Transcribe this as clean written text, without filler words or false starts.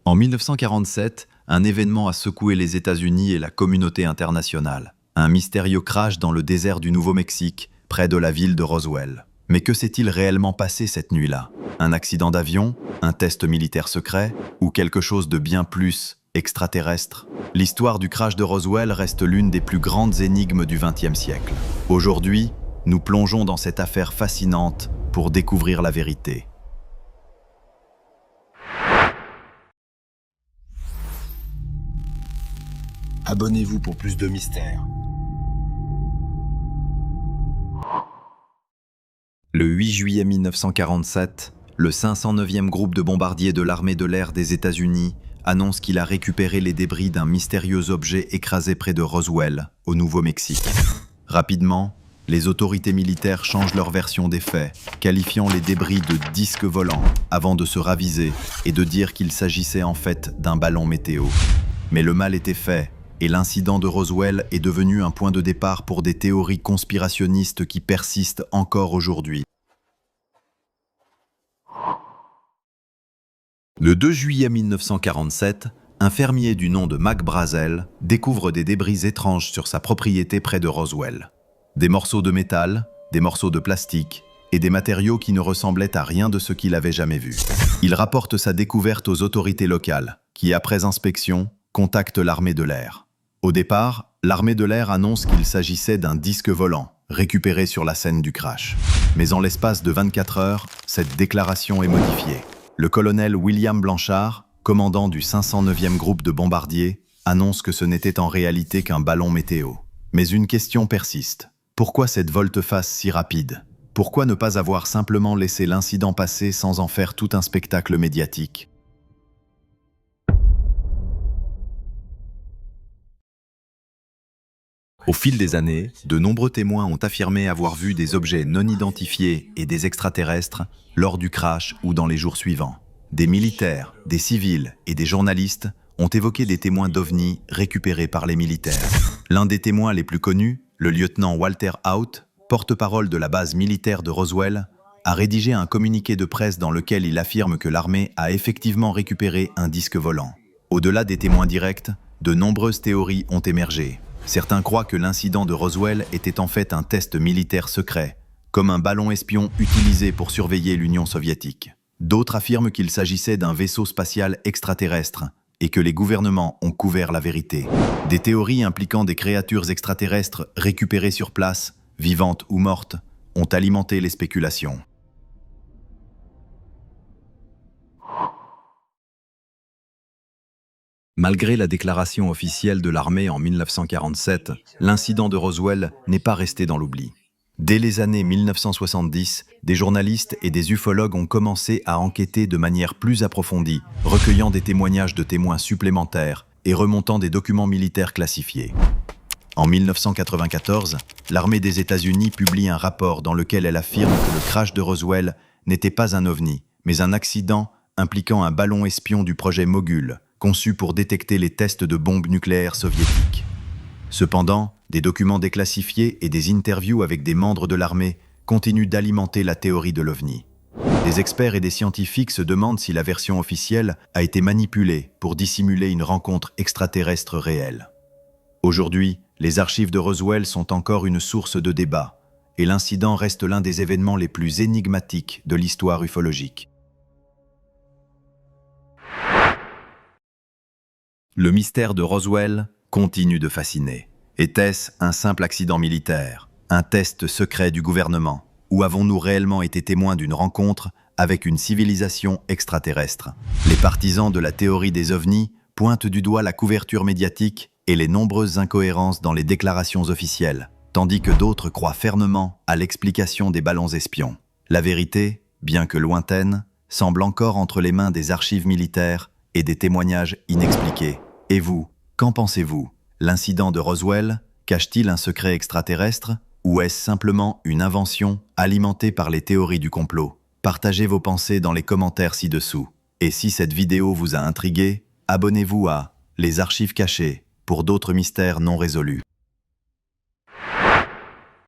En 1947, un événement a secoué les États-Unis et la communauté internationale. Un mystérieux crash dans le désert du Nouveau-Mexique, près de la ville de Roswell. Mais que s'est-il réellement passé cette nuit-là? Un accident d'avion? Un test militaire secret? Ou quelque chose de bien plus extraterrestre? L'histoire du crash de Roswell reste l'une des plus grandes énigmes du XXe siècle. Aujourd'hui, nous plongeons dans cette affaire fascinante pour découvrir la vérité. Abonnez-vous pour plus de mystères. Le 8 juillet 1947, le 509e groupe de bombardiers de l'armée de l'air des États-Unis annonce qu'il a récupéré les débris d'un mystérieux objet écrasé près de Roswell, au Nouveau-Mexique. Rapidement, les autorités militaires changent leur version des faits, qualifiant les débris de disques volants, avant de se raviser et de dire qu'il s'agissait en fait d'un ballon météo. Mais le mal était fait, et l'incident de Roswell est devenu un point de départ pour des théories conspirationnistes qui persistent encore aujourd'hui. Le 2 juillet 1947, un fermier du nom de Mac Brazel découvre des débris étranges sur sa propriété près de Roswell. Des morceaux de métal, des morceaux de plastique et des matériaux qui ne ressemblaient à rien de ce qu'il avait jamais vu. Il rapporte sa découverte aux autorités locales, qui, après inspection, contactent l'armée de l'air. Au départ, l'armée de l'air annonce qu'il s'agissait d'un disque volant, récupéré sur la scène du crash. Mais en l'espace de 24 heures, cette déclaration est modifiée. Le colonel William Blanchard, commandant du 509e groupe de bombardiers, annonce que ce n'était en réalité qu'un ballon météo. Mais une question persiste. Pourquoi cette volte-face si rapide? Pourquoi ne pas avoir simplement laissé l'incident passer sans en faire tout un spectacle médiatique? Au fil des années, de nombreux témoins ont affirmé avoir vu des objets non identifiés et des extraterrestres lors du crash ou dans les jours suivants. Des militaires, des civils et des journalistes ont évoqué des témoins d'OVNI récupérés par les militaires. L'un des témoins les plus connus, le lieutenant Walter Haut, porte-parole de la base militaire de Roswell, a rédigé un communiqué de presse dans lequel il affirme que l'armée a effectivement récupéré un disque volant. Au-delà des témoins directs, de nombreuses théories ont émergé. Certains croient que l'incident de Roswell était en fait un test militaire secret, comme un ballon espion utilisé pour surveiller l'Union soviétique. D'autres affirment qu'il s'agissait d'un vaisseau spatial extraterrestre et que les gouvernements ont couvert la vérité. Des théories impliquant des créatures extraterrestres récupérées sur place, vivantes ou mortes, ont alimenté les spéculations. Malgré la déclaration officielle de l'armée en 1947, l'incident de Roswell n'est pas resté dans l'oubli. Dès les années 1970, des journalistes et des ufologues ont commencé à enquêter de manière plus approfondie, recueillant des témoignages de témoins supplémentaires et remontant des documents militaires classifiés. En 1994, l'armée des États-Unis publie un rapport dans lequel elle affirme que le crash de Roswell n'était pas un ovni, mais un accident impliquant un ballon espion du projet Mogul, conçu pour détecter les tests de bombes nucléaires soviétiques. Cependant, des documents déclassifiés et des interviews avec des membres de l'armée continuent d'alimenter la théorie de l'OVNI. Des experts et des scientifiques se demandent si la version officielle a été manipulée pour dissimuler une rencontre extraterrestre réelle. Aujourd'hui, les archives de Roswell sont encore une source de débat, et l'incident reste l'un des événements les plus énigmatiques de l'histoire ufologique. Le mystère de Roswell continue de fasciner. Était-ce un simple accident militaire, un test secret du gouvernement, ou avons-nous réellement été témoins d'une rencontre avec une civilisation extraterrestre? Les partisans de la théorie des ovnis pointent du doigt la couverture médiatique et les nombreuses incohérences dans les déclarations officielles, tandis que d'autres croient fermement à l'explication des ballons espions. La vérité, bien que lointaine, semble encore entre les mains des archives militaires et des témoignages inexpliqués. Et vous, qu'en pensez-vous? L'incident de Roswell cache-t-il un secret extraterrestre ou est-ce simplement une invention alimentée par les théories du complot? Partagez vos pensées dans les commentaires ci-dessous. Et si cette vidéo vous a intrigué, abonnez-vous à Les Archives cachées pour d'autres mystères non résolus.